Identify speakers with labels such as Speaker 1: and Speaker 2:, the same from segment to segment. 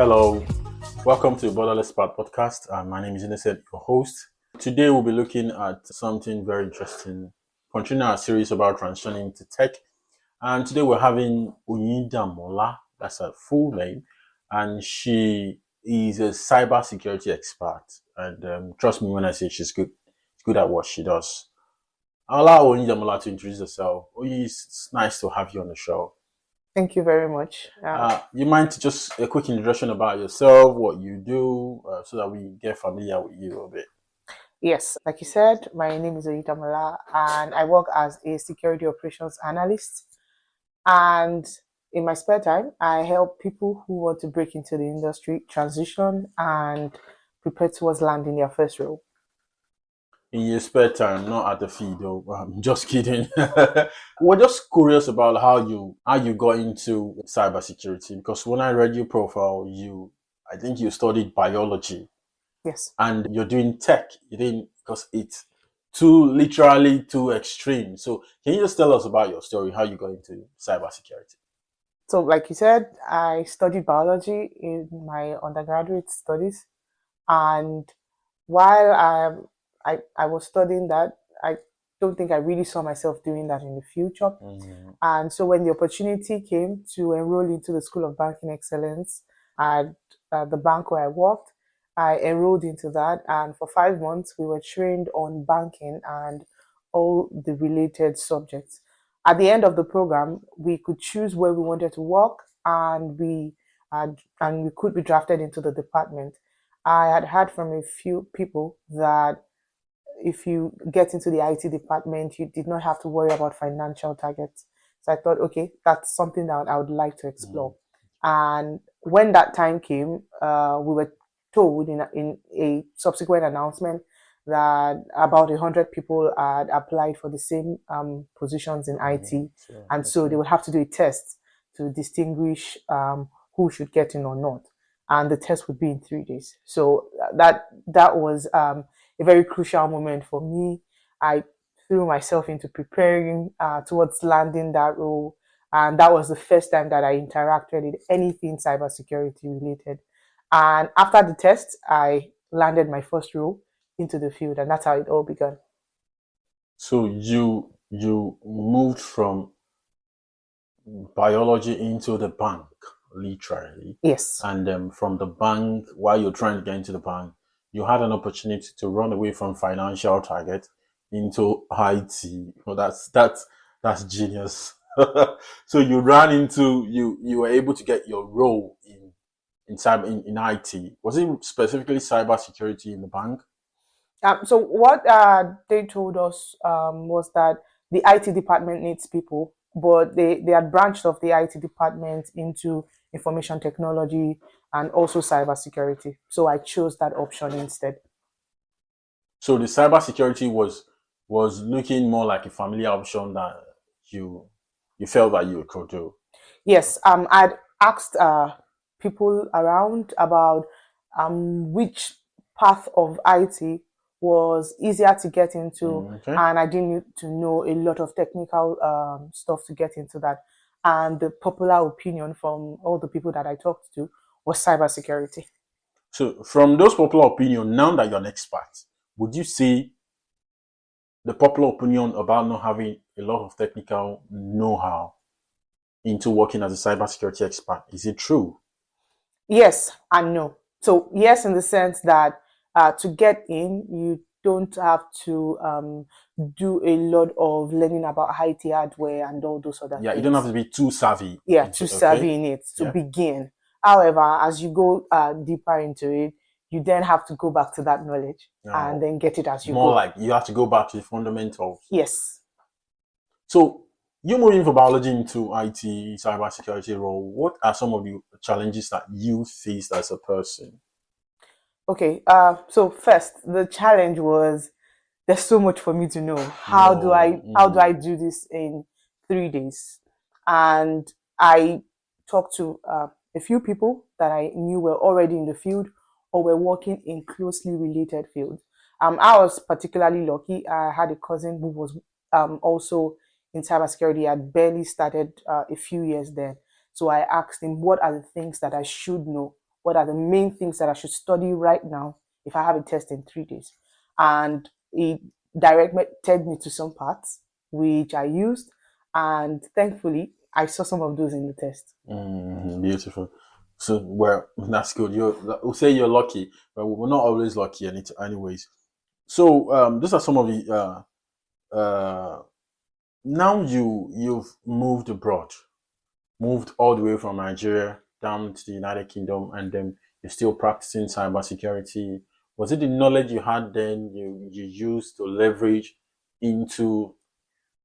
Speaker 1: Hello, welcome to Borderless Path Podcast. My name is Innocent, your host. Today we'll be looking at something very interesting, continuing our series about transitioning to tech. And today we're having Oyindamola, that's her full name, and she is a cybersecurity expert. And trust me when I say she's good at what she does. I'll allow Oyindamola to introduce herself. Oyi, it's nice to have you on the show.
Speaker 2: Thank you very much.
Speaker 1: You mind just a quick introduction about yourself, what you do, so that we get familiar with you a little bit?
Speaker 2: Yes, like you said, my name is Oyindamola and I work as a security operations analyst. And in my spare time, I help people who want to break into the industry transition and prepare towards landing their first role.
Speaker 1: In your spare time, not at the feed, though. I'm just kidding. We're just curious about how you got into cybersecurity, because when I read your profile, I think you studied biology.
Speaker 2: Yes.
Speaker 1: And you're doing tech. You didn't, because it's literally too extreme. So can you just tell us about your story, how you got into cybersecurity?
Speaker 2: So like you said, I studied biology in my undergraduate studies. And while I was studying that, I don't think I really saw myself doing that in the future.
Speaker 1: Mm-hmm.
Speaker 2: And so when the opportunity came to enroll into the School of Banking Excellence at the bank where I worked, I enrolled into that. And for 5 months, we were trained on banking and all the related subjects. At the end of the program, we could choose where we wanted to work, and we could be drafted into the department. I had heard from a few people that if you get into the IT department, you did not have to worry about financial targets. So I thought, okay, that's something that I would like to explore. And when that time came, we were told in a subsequent announcement that about 100 people had applied for the same positions in IT.
Speaker 1: Sure.
Speaker 2: And so they would have to do a test to distinguish who should get in or not. And the test would be in 3 days. So that was a very crucial moment for me. I threw myself into preparing towards landing that role. And that was the first time that I interacted with anything cybersecurity related. And after the test, I landed my first role into the field, and that's how it all began.
Speaker 1: So you moved from biology into the bank, literally.
Speaker 2: Yes.
Speaker 1: And from the bank, while you're trying to get into the bank, you had an opportunity to run away from financial target into IT. Well, that's genius. So you ran into you were able to get your role in IT. Was it specifically cybersecurity in the bank?
Speaker 2: So what they told us was that the IT department needs people, but they had branched off the IT department into information technology and also cybersecurity. So I chose that option instead.
Speaker 1: So the cybersecurity was looking more like a familiar option that you felt that you could do.
Speaker 2: Yes, I'd asked people around about which path of IT was easier to get into,
Speaker 1: Okay.
Speaker 2: and I didn't need to know a lot of technical stuff to get into that. And the popular opinion from all the people that I talked to was cybersecurity.
Speaker 1: So from those popular opinion, now that you're an expert, would you say the popular opinion about not having a lot of technical know-how into working as a cybersecurity expert, is it true?
Speaker 2: Yes and no. So yes, in the sense that to get in, you don't have to do a lot of learning about IT hardware and all those other
Speaker 1: Yeah,
Speaker 2: things.
Speaker 1: you don't have to be too savvy.
Speaker 2: Too savvy in it to begin. However, as you go deeper into it, you then have to go back to that knowledge and then get it as you go.
Speaker 1: More like you have to go back to the fundamentals.
Speaker 2: Yes.
Speaker 1: So you moving from biology into IT, cybersecurity role, what are some of the challenges that you faced as a person?
Speaker 2: Okay. So first, the challenge was there's so much for me to know. How do I do this in 3 days? And I talked to a few people that I knew were already in the field or were working in closely related fields. I was particularly lucky. I had a cousin who was also in cybersecurity. I had barely started a few years then. So I asked him, what are the things that I should know what are the main things that I should study right now if I have a test in 3 days. And it directed me to some parts, which I used. And thankfully, I saw some of those in the test.
Speaker 1: Beautiful. So, well, that's good. We'll say you're lucky, but we're not always lucky, anyways. So, those are some of the. Now you've moved abroad, moved all the way from Nigeria down to the United Kingdom, and then you're still practicing cybersecurity. Was it the knowledge you had then you used to leverage into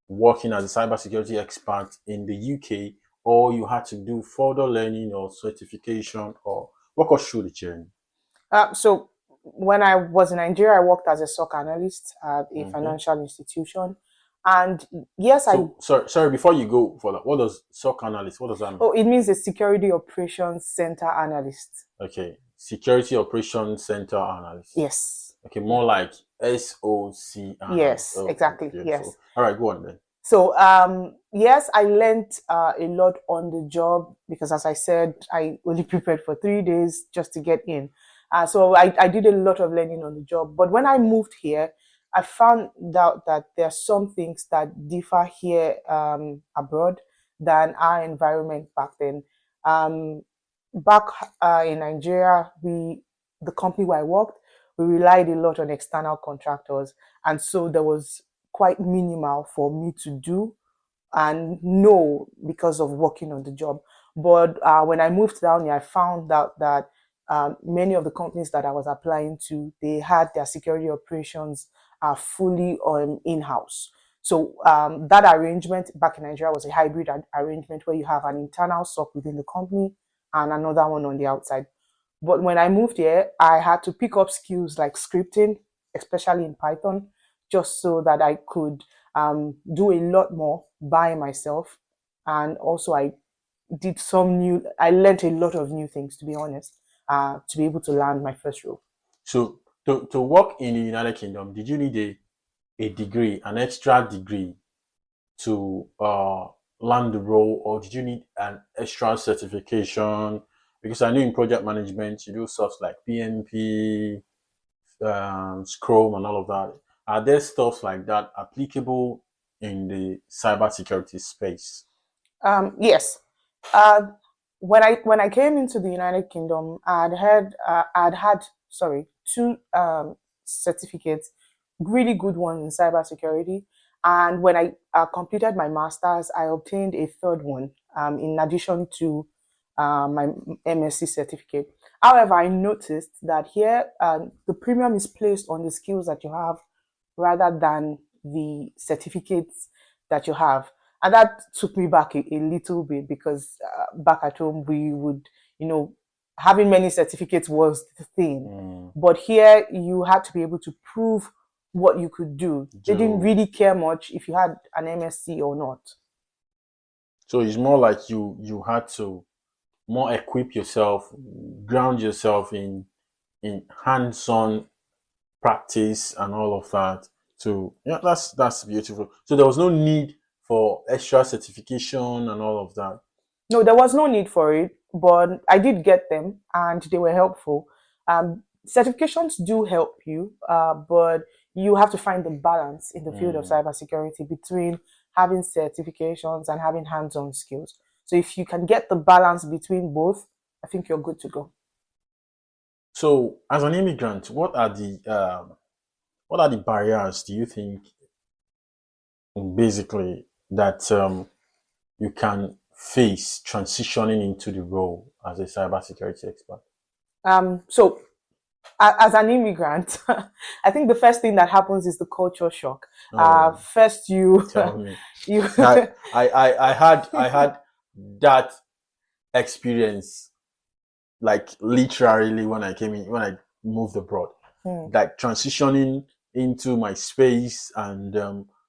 Speaker 1: working as a cybersecurity expert in the UK, or you had to do further learning or certification, or walk us through the journey?
Speaker 2: So when I was in Nigeria, I worked as a SOC analyst at a
Speaker 1: Okay.
Speaker 2: financial institution. And yes,
Speaker 1: sorry, before you go for that, what does SOC analyst, what does that mean?
Speaker 2: Oh, it means a Security Operations Center Analyst.
Speaker 1: Okay, Security Operations Center Analyst.
Speaker 2: Yes.
Speaker 1: Okay, more like SOC analyst.
Speaker 2: Yes, exactly.
Speaker 1: Beautiful.
Speaker 2: Yes.
Speaker 1: All right, go on then.
Speaker 2: So, yes, I learned a lot on the job because, as I said, I only prepared for 3 days just to get in. So I did a lot of learning on the job. But when I moved here, I found out that there are some things that differ here abroad than our environment back then. Back in Nigeria, the company where I worked, we relied a lot on external contractors. And so there was quite minimal for me to do and know because of working on the job. But when I moved down here, I found out that many of the companies that I was applying to, they had their security operations fully in-house. So that arrangement back in Nigeria was a hybrid arrangement where you have an internal SOC within the company and another one on the outside. But when I moved here, I had to pick up skills like scripting, especially in Python, just so that I could do a lot more by myself. And also I learned a lot of new things, to be honest, to be able to land my first role.
Speaker 1: So to work in the United Kingdom, did you need a degree, an extra degree to land the role, or did you need an extra certification? Because I know in project management, you do stuff like PMP, Scrum, and all of that. Are there stuff like that applicable in the cybersecurity space?
Speaker 2: Yes. When I came into the United Kingdom, I'd had two certificates, really good ones in cybersecurity. And when I completed my master's, I obtained a third one in addition to my MSc certificate. However, I noticed that here the premium is placed on the skills that you have rather than the certificates that you have. And that took me back a little bit because back at home, we would, having many certificates was the thing. But here, you had to be able to prove what you could do. They didn't really care much if you had an MSc or not.
Speaker 1: So it's more like you had to more equip yourself, ground yourself in hands-on practice and all of that. So yeah, that's beautiful. So there was no need for extra certification and all of that.
Speaker 2: No, there was no need for it, but I did get them and they were helpful. Certifications do help you, but you have to find the balance in the field of cybersecurity between having certifications and having hands-on skills. So if you can get the balance between both, I think you're good to go.
Speaker 1: So as an immigrant, what are the barriers do you think basically that you can face transitioning into the role as a cybersecurity expert?
Speaker 2: So as an immigrant, I think the first thing that happens is the culture shock. First,
Speaker 1: tell me. I had that experience, like literally when I moved abroad, like transitioning into my space and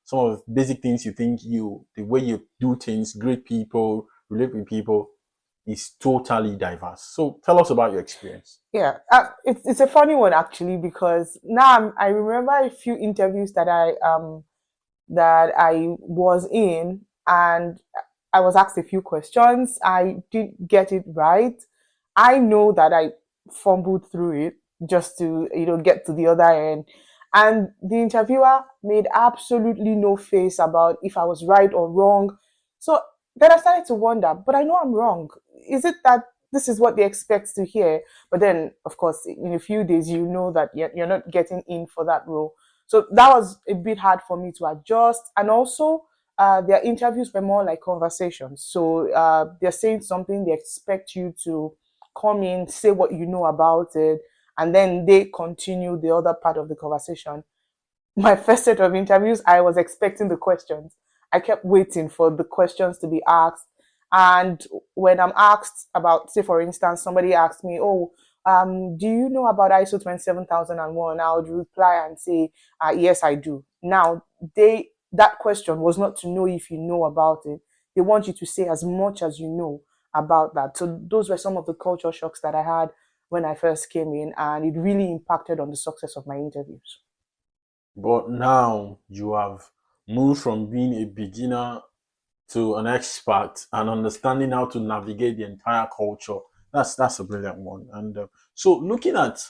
Speaker 1: some of the basic things you think the way you do things, greet people, relate with people, is totally diverse. So tell us about your experience.
Speaker 2: Yeah, it's a funny one actually, because now I remember a few interviews that I was in, and I was asked a few questions. I did get it right, I know that I fumbled through it just to, get to the other end. And the interviewer made absolutely no face about if I was right or wrong. So then I started to wonder, but I know I'm wrong. Is it that this is what they expect to hear? But then, of course, in a few days, you know that you're not getting in for that role. So that was a bit hard for me to adjust. And also, their interviews were more like conversations. So they're saying something, they expect you to come in, say what you know about it, and then they continue the other part of the conversation. My first set of interviews, I was expecting the questions. I kept waiting for the questions to be asked. And when I'm asked about, say, for instance, somebody asked me, oh, do you know about ISO 27001? I would reply and say, yes, I do. Now, that question was not to know if you know about it. They want you to say as much as you know about that. So those were some of the culture shocks that I had when I first came in, and it really impacted on the success of my interviews.
Speaker 1: But now you have moved from being a beginner to an expert and understanding how to navigate the entire culture. That's a brilliant one. And so looking at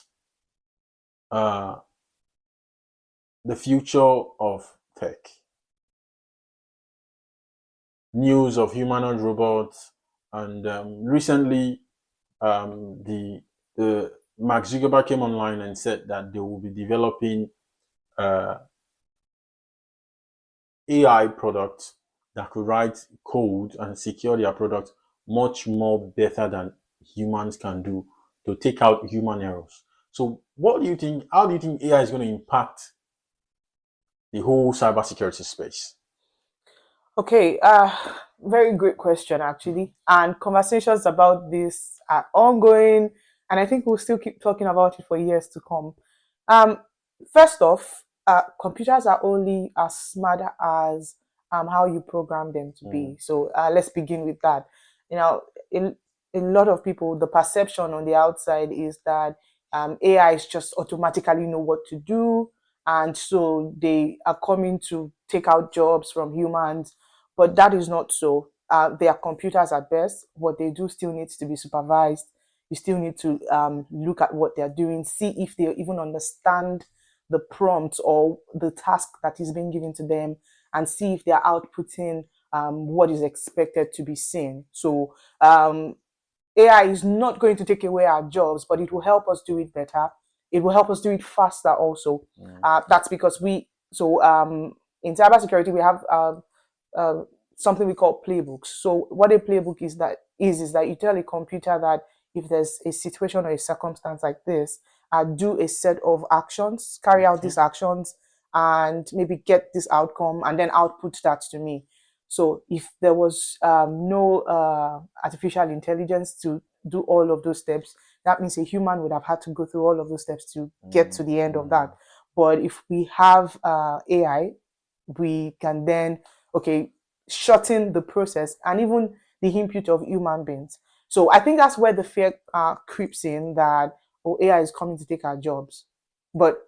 Speaker 1: uh, the future of tech, news of humanoid robots, and recently the Mark Zuckerberg came online and said that they will be developing AI products that could write code and secure their products much more better than humans can do to take out human errors. So what do you think, how do you think AI is going to impact the whole cybersecurity space?
Speaker 2: Okay, very great question actually. And conversations about this are ongoing, and I think we'll still keep talking about it for years to come. Um, First off, computers are only as smart as how you program them to be. So let's begin with that. You know, in a lot of people, the perception on the outside is that AI is just automatically know what to do, and so they are coming to take out jobs from humans. But that is not so. They are computers at best. What they do still needs to be supervised. You still need to look at what they're doing, see if they even understand the prompt or the task that is being given to them, and see if they're outputting what is expected to be seen. So AI is not going to take away our jobs, but it will help us do it better. It will help us do it faster also. That's because in cybersecurity, we have uh, something we call playbooks. So what a playbook is that you tell a computer that if there's a situation or a circumstance like this, do a set of actions, carry out these actions, and maybe get this outcome, and then output that to me. So if there was no artificial intelligence to do all of those steps, that means a human would have had to go through all of those steps to get to the end of that. But if we have AI, we can then, shorten the process and even the input of human beings. So I think that's where the fear creeps in that, AI is coming to take our jobs. But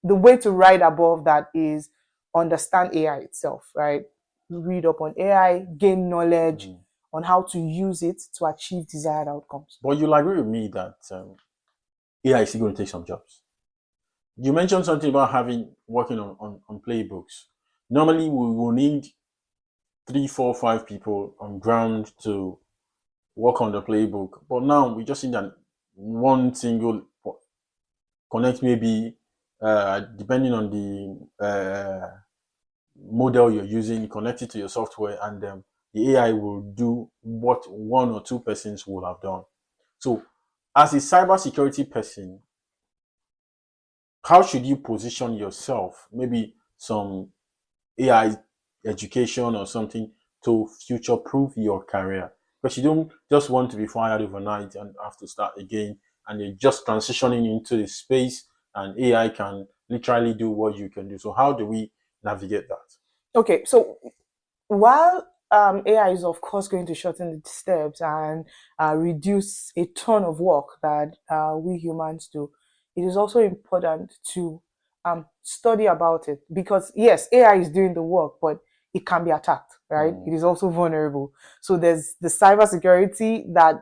Speaker 2: the way to ride above that is understand AI itself, right? Read up on AI, gain knowledge on how to use it to achieve desired outcomes.
Speaker 1: But you'll agree with me that AI is still going to take some jobs. You mentioned something about working on playbooks. Normally, we will need 3, 4, 5 people on ground to work on the playbook. But now we just need that one single connect, maybe depending on the model you're using, connect it to your software, and the AI will do what 1 or 2 persons will have done. So as a cybersecurity person, how should you position yourself? Maybe some AI education or something to future-proof your career, because you don't just want to be fired overnight and have to start again, and you're just transitioning into the space and AI can literally do what you can do. So how do we navigate that?
Speaker 2: Okay, so while AI is of course going to shorten the steps and reduce a ton of work that we humans do, it is also important to study about it, because yes, AI is doing the work, but it can be attacked, right? It is also vulnerable. So there's the cybersecurity that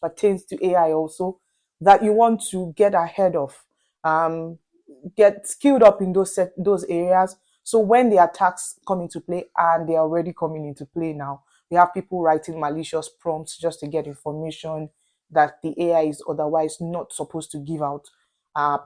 Speaker 2: pertains to AI also that you want to get ahead of, get skilled up in those areas. So when the attacks come into play, and they are already coming into play now, we have people writing malicious prompts just to get information that the AI is otherwise not supposed to give out.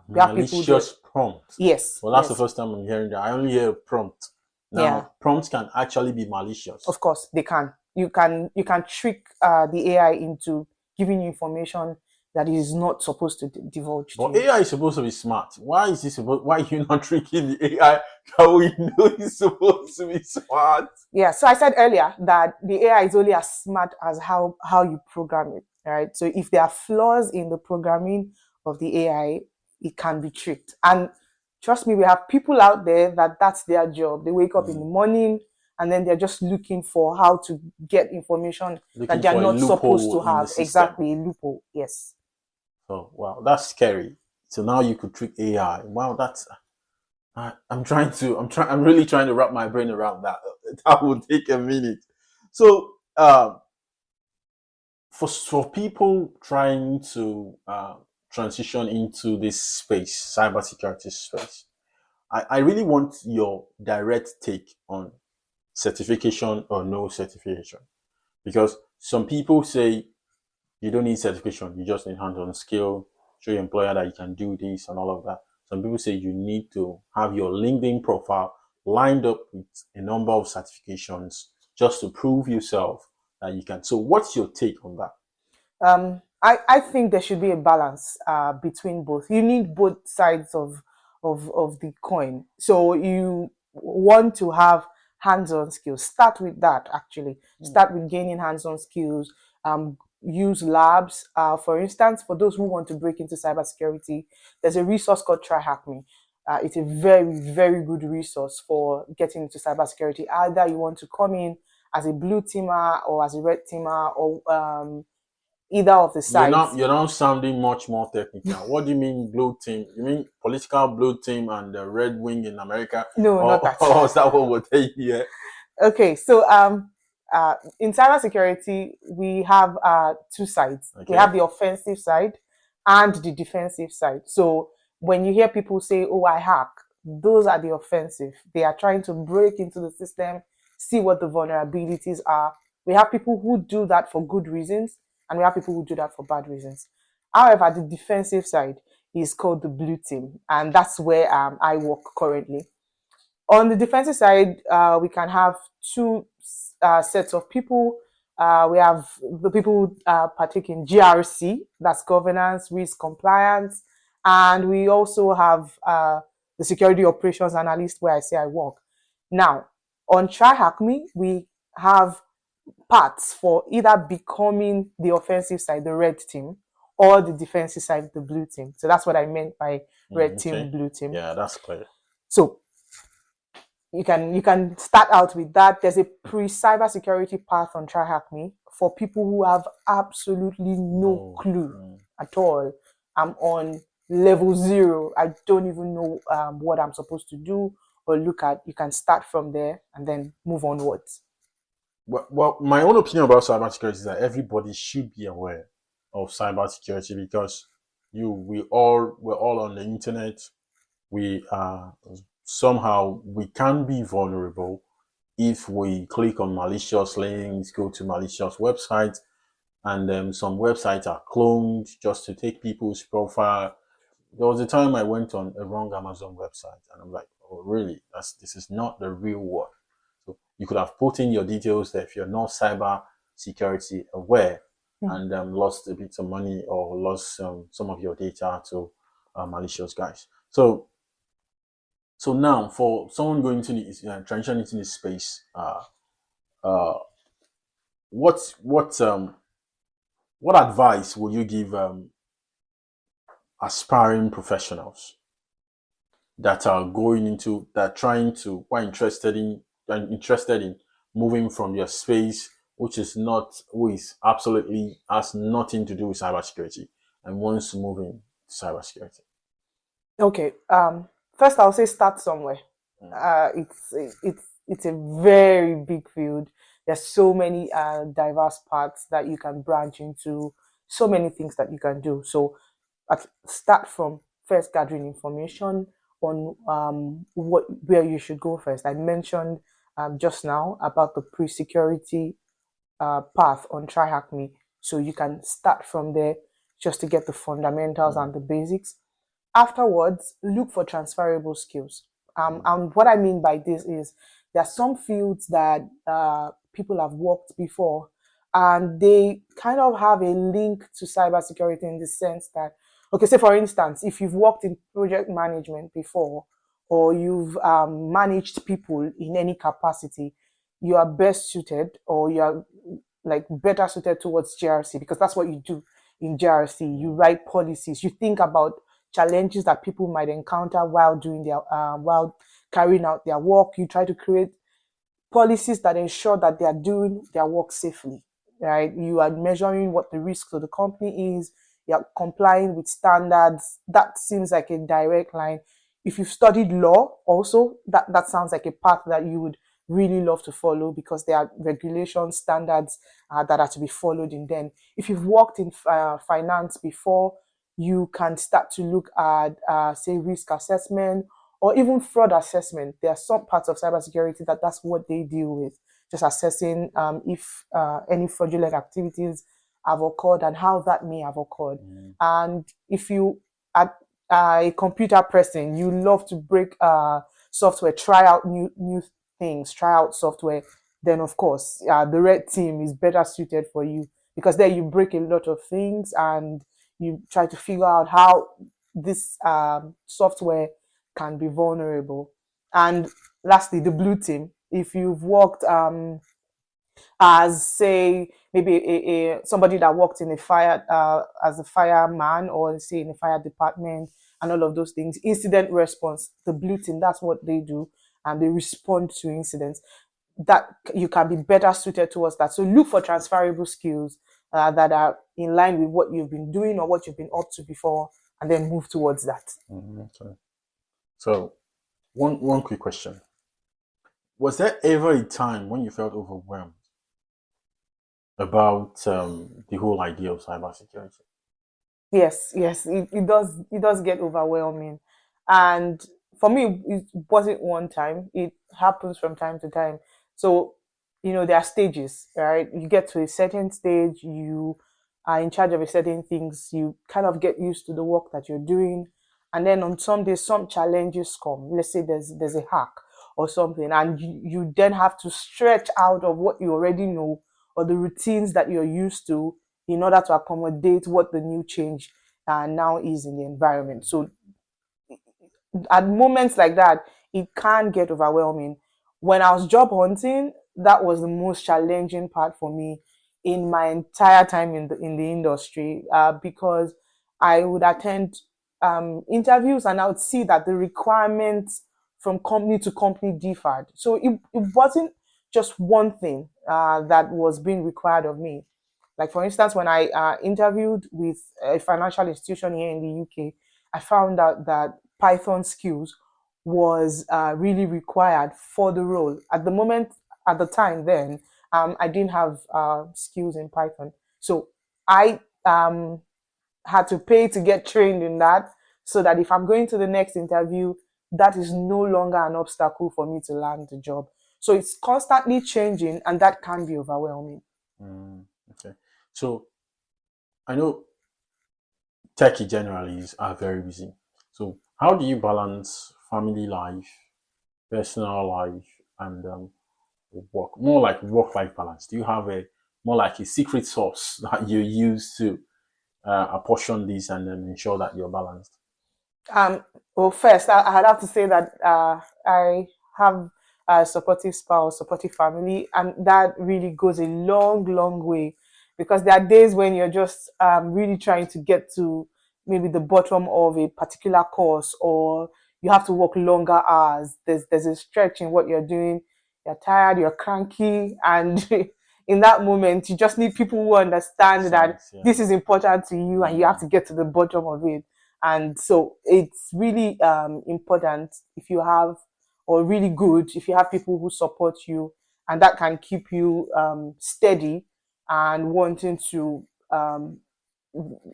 Speaker 2: We have people there.
Speaker 1: Malicious prompt.
Speaker 2: Yes.
Speaker 1: Well, that's
Speaker 2: yes.
Speaker 1: the first time I'm hearing that. I only hear prompt. Now,
Speaker 2: Yeah.
Speaker 1: prompts can actually be malicious.
Speaker 2: Of course, they can. You can trick the AI into giving you information that is not supposed to divulge
Speaker 1: But
Speaker 2: to you.
Speaker 1: AI is supposed to be smart. Why are you not tricking the AI that we know is supposed to be smart?
Speaker 2: Yeah, so I said earlier that the AI is only as smart as how you program it, right? So if there are flaws in the programming of the AI, it can be tricked. And trust me, we have people out there that that's their job. They wake up in the morning and then they're just looking for how to get information that they're not supposed to have. Exactly, a loophole. Yes.
Speaker 1: Oh, wow, that's scary. So now you could trick AI. Wow, that's. I'm really trying to wrap my brain around that. That will take a minute. So, for people trying to transition into this space, cybersecurity space, I really want your direct take on certification or no certification, because some people say you don't need certification, you just need hands-on skill, show your employer that you can do this and all of that. Some people say you need to have your LinkedIn profile lined up with a number of certifications just to prove yourself that you can. So what's your take on that?
Speaker 2: I think there should be a balance between both. You need both sides of the coin. So you want to have hands-on skills. Start with that, actually. Start with gaining hands-on skills. Use labs. For instance, for those who want to break into cybersecurity, there's a resource called Try Hack Me. It's a very, very good resource for getting into cybersecurity. Either you want to come in as a blue teamer or as a red teamer, or either of the sides.
Speaker 1: You're not sounding much more technical. What do you mean blue team? You mean political blue team and the red wing in America?
Speaker 2: No, not that.
Speaker 1: Or is that what we're saying here?
Speaker 2: Okay, so in cybersecurity, we have two sides.
Speaker 1: Okay.
Speaker 2: We have the offensive side and the defensive side. So when you hear people say, "Oh, I hack," those are the offensive. They are trying to break into the system, see what the vulnerabilities are. We have people who do that for good reasons, and we have people who do that for bad reasons. However, the defensive side is called the blue team, and that's where I work currently. On the defensive side, we can have two sets of people. We have the people who partake in GRC, that's governance, risk, compliance, and we also have the security operations analyst, where I say I work. Now, on Try Hack Me, we have parts for either becoming the offensive side, the red team, or the defensive side, the blue team. So that's what I meant by red team, blue team.
Speaker 1: Yeah, that's clear.
Speaker 2: So you can start out with that. There's a pre-cybersecurity path on Try Hack Me for people who have absolutely no clue at all. I'm on level 0. I don't even know what I'm supposed to do or look at. You can start from there and then move onwards.
Speaker 1: Well, my own opinion about cybersecurity is that everybody should be aware of cybersecurity, because we're all on the internet. We somehow we can be vulnerable if we click on malicious links, go to malicious websites, and some websites are cloned just to take people's profile. There was a time I went on a wrong Amazon website, and I'm like, oh, really? This is not the real one. So you could have put in your details there if you're not cyber security aware, and lost a bit of money or lost some of your data to malicious guys. So now, for someone going to the transition into this space, what advice will you give aspiring professionals that are who are interested in moving from your space, who absolutely has nothing to do with cybersecurity and wants to move into cybersecurity?
Speaker 2: Okay. First, I'll say start somewhere. It's a very big field. There's so many diverse paths that you can branch into. so many things that you can do. So start from first gathering information on where you should go first. I mentioned just now about the pre-security path on TryHackMe. So you can start from there just to get the fundamentals and the basics. Afterwards, look for transferable skills. And what I mean by this is there are some fields that people have worked before, and they kind of have a link to cybersecurity in the sense that, okay, say for instance, if you've worked in project management before, or you've managed people in any capacity, you are best suited, or you are like better suited towards GRC, because that's what you do in GRC. You write policies, you think about challenges that people might encounter while doing their while carrying out their work. You try to create policies that ensure that they are doing their work safely, right? You are measuring what the risk to the company is. You are complying with standards. That seems like a direct line. If you've studied law also, that sounds like a path that you would really love to follow, because there are regulations, standards that are to be followed in them. If you've worked in finance before, you can start to look at, say, risk assessment or even fraud assessment. There are some parts of cybersecurity that's what they deal with, just assessing if any fraudulent activities have occurred and how that may have occurred. And if you are a computer person, you love to break software, try out new things, try out software, then of course the red team is better suited for you, because there you break a lot of things and you try to figure out how this software can be vulnerable. And lastly, the blue team. If you've worked as, say, maybe somebody that worked in a fire as a fireman, or say in a fire department and all of those things, incident response, the blue team, that's what they do, and they respond to incidents. That you can be better suited towards that. So look for transferable skills that are in line with what you've been doing or what you've been up to before, and then move towards that.
Speaker 1: Okay. So one quick question. Was there ever a time when you felt overwhelmed about the whole idea of cybersecurity?
Speaker 2: Yes, it does get overwhelming. And for me, it wasn't one time. It happens from time to time. So, there are stages, right? You get to a certain stage, you are in charge of a certain things, you kind of get used to the work that you're doing. And then on some days, some challenges come. Let's say there's a hack or something, and you then have to stretch out of what you already know or the routines that you're used to in order to accommodate what the new change now is in the environment. So at moments like that, it can get overwhelming. When I was job hunting, that was the most challenging part for me in my entire time in the industry, because I would attend interviews and I would see that the requirements from company to company differed. So it wasn't just one thing that was being required of me. Like, for instance, when I interviewed with a financial institution here in the UK, I found out that Python skills was really required for the role. At the moment, at the time then, I didn't have skills in Python. So I had to pay to get trained in that, so that if I'm going to the next interview, that is no longer an obstacle for me to land the job. So it's constantly changing, and that can be overwhelming.
Speaker 1: Okay. So I know techie generally are very busy. So how do you balance family life, personal life, and work? More like work-life balance. Do you have a more like a secret sauce that you use to apportion this and then ensure that you're balanced?
Speaker 2: Well, first, I'd have to say that I have a supportive spouse, supportive family, and that really goes a long, long way, because there are days when you're just really trying to get to maybe the bottom of a particular course, or you have to work longer hours. There's a stretch in what you're doing. You're tired, you're cranky, and in that moment, you just need people who understand that this is important to you, and you have to get to the bottom of it. And so it's really important if you have, or really good if you have people who support you, and that can keep you steady and wanting to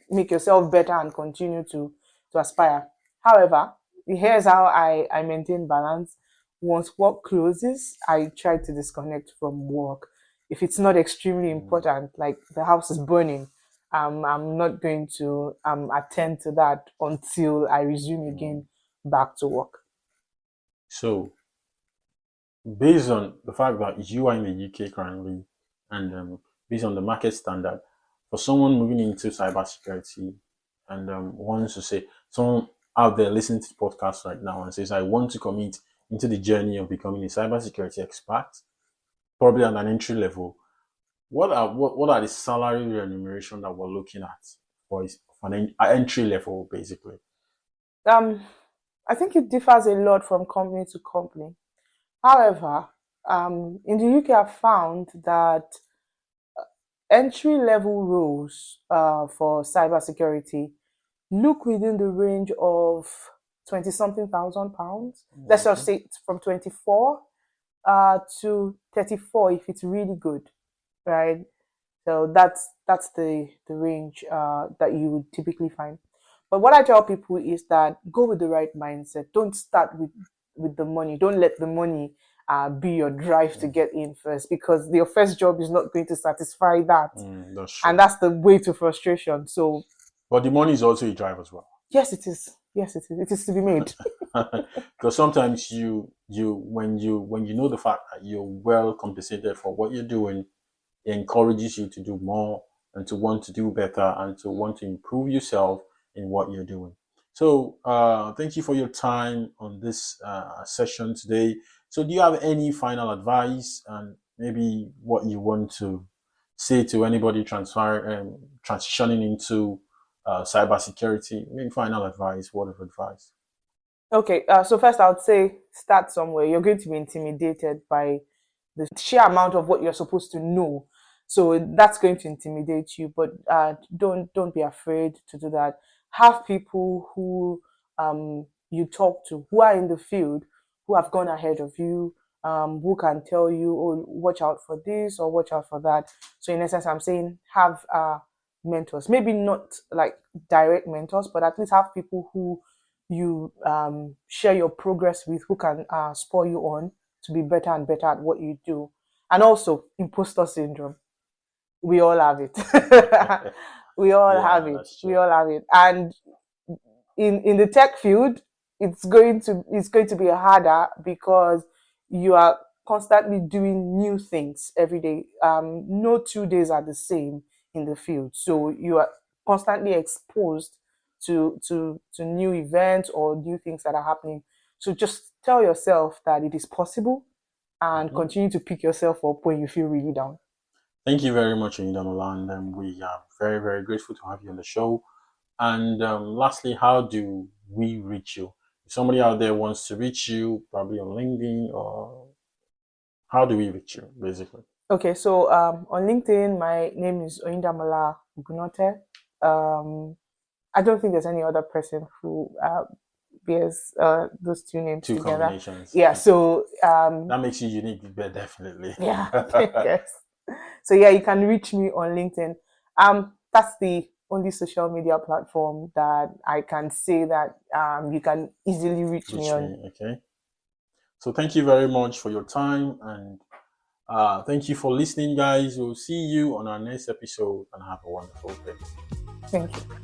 Speaker 2: make yourself better and continue to aspire. However, here's how I maintain balance. Once work closes, I try to disconnect from work. If it's not extremely important, like the house is burning, I'm not going to attend to that until I resume again back to work.
Speaker 1: So, based on the fact that you are in the UK currently, and based on the market standard, for someone moving into cybersecurity and wants to say, someone out there listening to the podcast right now and says, I want to commit into the journey of becoming a cybersecurity expert, probably at an entry level, what are the salary remuneration that we're looking at for an entry level, basically?
Speaker 2: I think it differs a lot from company to company. However, in the UK, I've found that entry level roles for cybersecurity look within the range of 20 something thousand pounds. Let's just say it's from 24 to 34 if it's really good, right? So that's the range that you would typically find. But what I tell people is that go with the right mindset. Don't start with the money. Don't let the money be your drive to get in first, because your first job is not going to satisfy that.
Speaker 1: That's true.
Speaker 2: And that's the way to frustration. So,
Speaker 1: but the money is also a drive as well.
Speaker 2: Yes, it is. Yes, it is. It is to be made.
Speaker 1: Because sometimes when you know the fact that you're well compensated for what you're doing, it encourages you to do more and to want to do better and to want to improve yourself in what you're doing. So thank you for your time on this session today. So do you have any final advice and maybe what you want to say to anybody transitioning into cybersecurity? Maybe final advice, word of advice.
Speaker 2: Okay, so first I would say start somewhere. You're going to be intimidated by the sheer amount of what you're supposed to know. So that's going to intimidate you, but don't be afraid to do that. Have people who you talk to who are in the field, who have gone ahead of you, who can tell you, oh, watch out for this or watch out for that. So in essence, I'm saying have mentors. Maybe not like direct mentors, but at least have people who you share your progress with, who can spur you on to be better and better at what you do. And also imposter syndrome. We all have it. We all have it. We all have it. And in the tech field, it's going to be harder because you are constantly doing new things every day. No 2 days are the same in the field. So you are constantly exposed to new events or new things that are happening. So just tell yourself that it is possible and continue to pick yourself up when you feel really down.
Speaker 1: Thank you very much, Oyindamola, and we are very, very grateful to have you on the show. And lastly, how do we reach you? If somebody out there wants to reach you, probably on LinkedIn, or how do we reach you, basically?
Speaker 2: Okay, so on LinkedIn, my name is Oyindamola Ugunote. I don't think there's any other person who bears those two names
Speaker 1: two
Speaker 2: together.
Speaker 1: Combinations.
Speaker 2: Yeah, so
Speaker 1: that makes you unique, but definitely.
Speaker 2: Yeah. Yes. So yeah, you can reach me on LinkedIn. That's the only social media platform that I can say that you can easily reach me on.
Speaker 1: Okay. So thank you very much for your time, and thank you for listening, guys. We'll see you on our next episode, and have a wonderful day.
Speaker 2: Thank you.